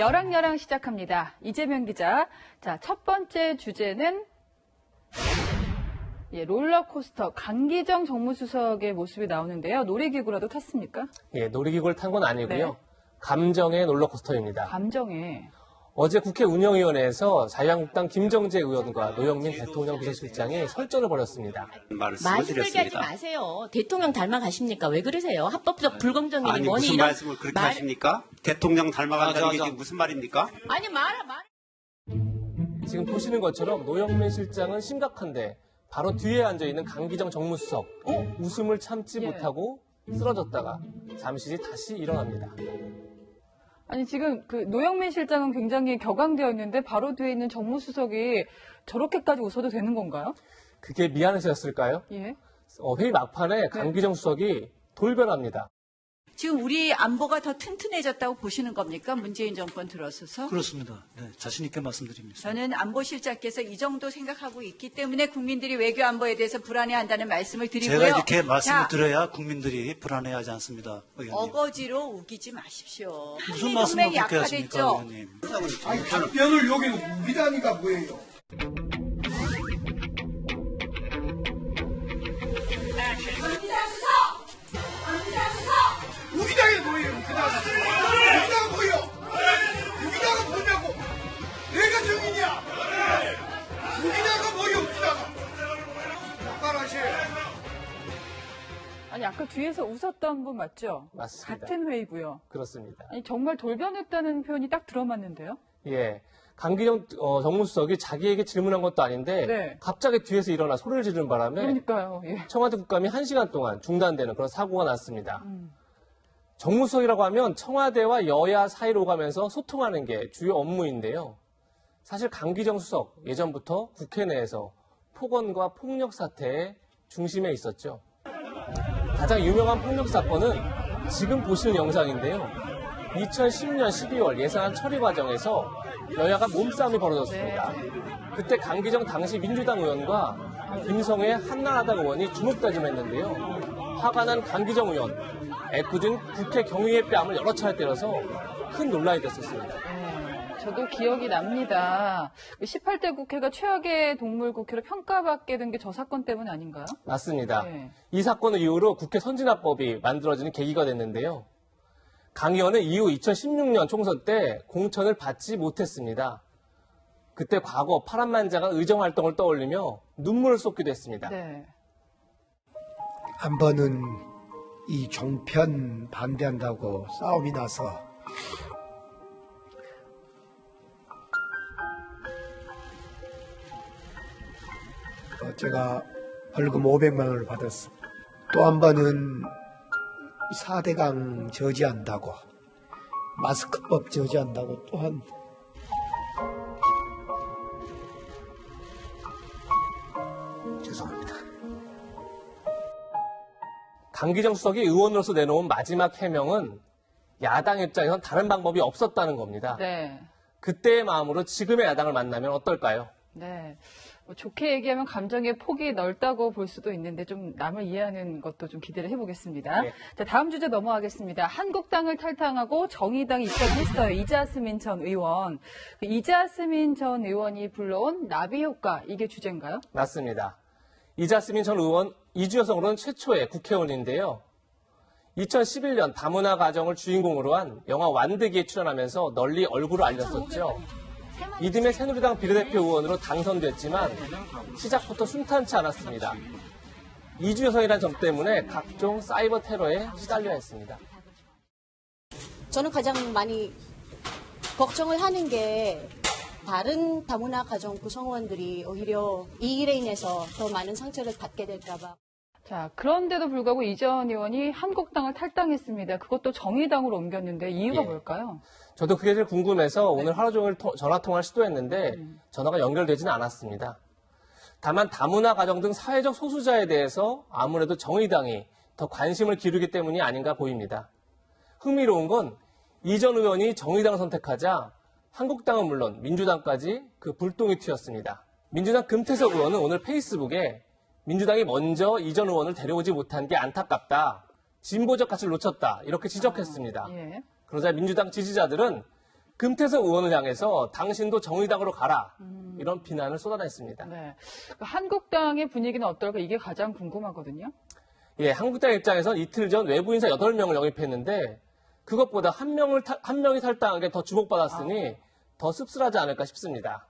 여랑여랑 시작합니다. 이재명 기자. 자, 첫 번째 주제는 롤러코스터 강기정 정무수석의 모습이 나오는데요. 놀이기구라도 탔습니까? 예, 놀이기구를 탄 건 아니고요. 네. 감정의 롤러코스터입니다. 감정에. 어제 국회 운영위원회에서 자유한국당 김정재 의원과 노영민 대통령 비서실장이 설전을 벌였습니다. 말 힘들게 하지 마세요. 대통령 닮아가십니까? 왜 그러세요? 합법적 불공정이 아니 뭐니 무슨 이런 말씀을 그렇게 하십니까? 대통령 닮아간다는 게 지금 무슨 말입니까? 아니 말아. 지금 보시는 것처럼 노영민 실장은 심각한데 바로 뒤에 앉아있는 강기정 정무수석 웃음을 참지 못하고 쓰러졌다가 잠시 뒤 다시 일어납니다. 아니, 지금 그 노영민 실장은 굉장히 격앙되어 있는데 바로 뒤에 있는 정무수석이 저렇게까지 웃어도 되는 건가요? 그게 미안해서였을까요? 예. 회의 막판에 강기정 수석이 돌변합니다. 지금 우리 안보가 더 튼튼해졌다고 보시는 겁니까? 문재인 정권 들어서서? 그렇습니다. 네, 자신 있게 말씀드립니다. 저는 안보실장께서 이 정도 생각하고 있기 때문에 국민들이 외교 안보에 대해서 불안해한다는 말씀을 드리고요. 제가 이렇게 말씀을 자, 드려야 국민들이 불안해하지 않습니다. 의원님. 어거지로 우기지 마십시오. 무슨 말씀을 한미 그렇게 동맹이 하십니까, 약화됐죠. 의원님? 아니 답변을 여기 우기다니까 뭐예요? 우기다가 뭐예요? 우기다가 뭐예요? 우기다가 뭐냐고? 내가 정인이야. 우기다가 뭐예요? 우기다가 똑바로 하세요. 아니, 아까 뒤에서 웃었던 분 맞죠? 맞습니다. 같은 회의고요. 그렇습니다. 아니, 정말 돌변했다는 표현이 딱 들어맞는데요? 예. 강기정 정무수석이 자기에게 질문한 것도 아닌데 네. 갑자기 뒤에서 일어나 소리를 지르는 바람에 그러니까요. 예. 청와대 국감이 1시간 동안 중단되는 그런 사고가 났습니다. 정무수석이라고 하면 청와대와 여야 사이로 가면서 소통하는 게 주요 업무인데요. 사실 강기정 수석 예전부터 국회 내에서 폭언과 폭력 사태의 중심에 있었죠. 가장 유명한 폭력 사건은 지금 보시는 영상인데요. 2010년 12월 예산안 처리 과정에서 여야가 몸싸움이 벌어졌습니다. 그때 강기정 당시 민주당 의원과 김성애 한나라당 의원이 주먹다짐했는데요. 화가 난 강기정 의원, 애꿎은 국회 경위의 뺨을 여러 차례 때려서 큰 논란이 됐었습니다. 저도 기억이 납니다. 18대 국회가 최악의 동물 국회로 평가받게 된 게 저 사건 때문 아닌가요? 맞습니다. 네. 이 사건을 이후로 국회 선진화법이 만들어지는 계기가 됐는데요. 강 의원은 이후 2016년 총선 때 공천을 받지 못했습니다. 그때 과거 파란만장한 의정활동을 떠올리며 눈물을 쏟기도 했습니다. 네. 한 번은 이 종편 반대한다고 싸움이 나서 제가 벌금 500만 원을 받았습니다. 또 한 번은 4대강 저지한다고 마스크법 저지한다고 또한 죄송합니다. 강기정 수석이 의원으로서 내놓은 마지막 해명은 야당 입장에선 다른 방법이 없었다는 겁니다. 네. 그때의 마음으로 지금의 야당을 만나면 어떨까요? 네. 뭐 좋게 얘기하면 감정의 폭이 넓다고 볼 수도 있는데 좀 남을 이해하는 것도 좀 기대를 해보겠습니다. 네. 자, 다음 주제 넘어가겠습니다. 한국당을 탈당하고 정의당 입당했어요. 이자스민 전 의원. 그 이자스민 전 의원이 불러온 나비 효과, 이게 주제인가요? 맞습니다. 이자스민 전 의원 이주여성으로는 최초의 국회의원인데요. 2011년 다문화 가정을 주인공으로 한 영화 완득이에 출연하면서 널리 얼굴을 알렸었죠. 이듬해 새누리당 비례대표 의원으로 당선됐지만 시작부터 순탄치 않았습니다. 이주여성이라는 점 때문에 각종 사이버 테러에 시달려야 했습니다. 저는 가장 많이 걱정을 하는 게 다른 다문화 가정 구성원들이 오히려 이 일에 인해서 더 많은 상처를 받게 될까 봐. 자, 그런데도 불구하고 이 전 의원이 한국당을 탈당했습니다. 그것도 정의당으로 옮겼는데 이유가 예. 뭘까요? 저도 그게 제일 궁금해서 오늘 하루 종일 전화통화를 시도했는데 전화가 연결되지는 않았습니다. 다만 다문화 가정 등 사회적 소수자에 대해서 아무래도 정의당이 더 관심을 기울이기 때문이 아닌가 보입니다. 흥미로운 건 이 전 의원이 정의당을 선택하자 한국당은 물론 민주당까지 그 불똥이 튀었습니다. 민주당 금태섭 의원은 오늘 페이스북에 민주당이 먼저 이 전 의원을 데려오지 못한 게 안타깝다. 진보적 가치를 놓쳤다. 이렇게 지적했습니다. 예. 그러자 민주당 지지자들은 금태섭 의원을 향해서 당신도 정의당으로 가라. 이런 비난을 쏟아냈습니다. 네. 한국당의 분위기는 어떨까? 이게 가장 궁금하거든요. 예, 한국당 입장에선 이틀 전 외부 인사 8명을 영입했는데 그것보다 한 명이 탈당한 게 더 주목받았으니 더 씁쓸하지 않을까 싶습니다.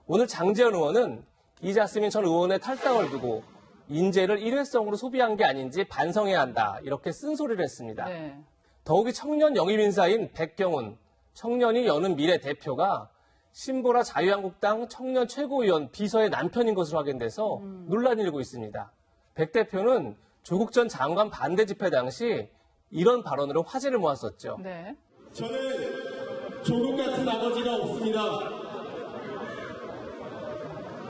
오늘 장제원 의원은 이자스민 전 의원의 탈당을 두고 인재를 일회성으로 소비한 게 아닌지 반성해야 한다. 이렇게 쓴소리를 했습니다. 네. 더욱이 청년 영입 인사인 백경훈, 청년이 여는 미래 대표가 신보라 자유한국당 청년 최고위원 비서의 남편인 것으로 확인돼서 논란이 일고 있습니다. 백 대표는 조국 전 장관 반대 집회 당시 이런 발언으로 화제를 모았었죠. 네. 저는 조국 같은 아버지가 없습니다.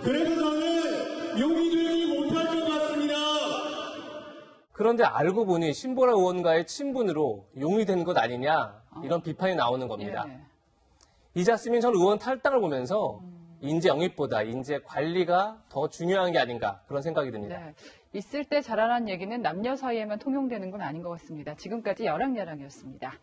그래서 저는 용기 들지 못할 것 같습니다. 그런데 알고 보니 신보라 의원과의 친분으로 용이 된 것 아니냐 이런 비판이 나오는 겁니다. 예. 이자스민 전 의원 탈당을 보면서 인재 영입보다 인재 관리가 더 중요한 게 아닌가 그런 생각이 듭니다. 네. 있을 때 자라난 얘기는 남녀 사이에만 통용되는 건 아닌 것 같습니다. 지금까지 여랑여랑이었습니다.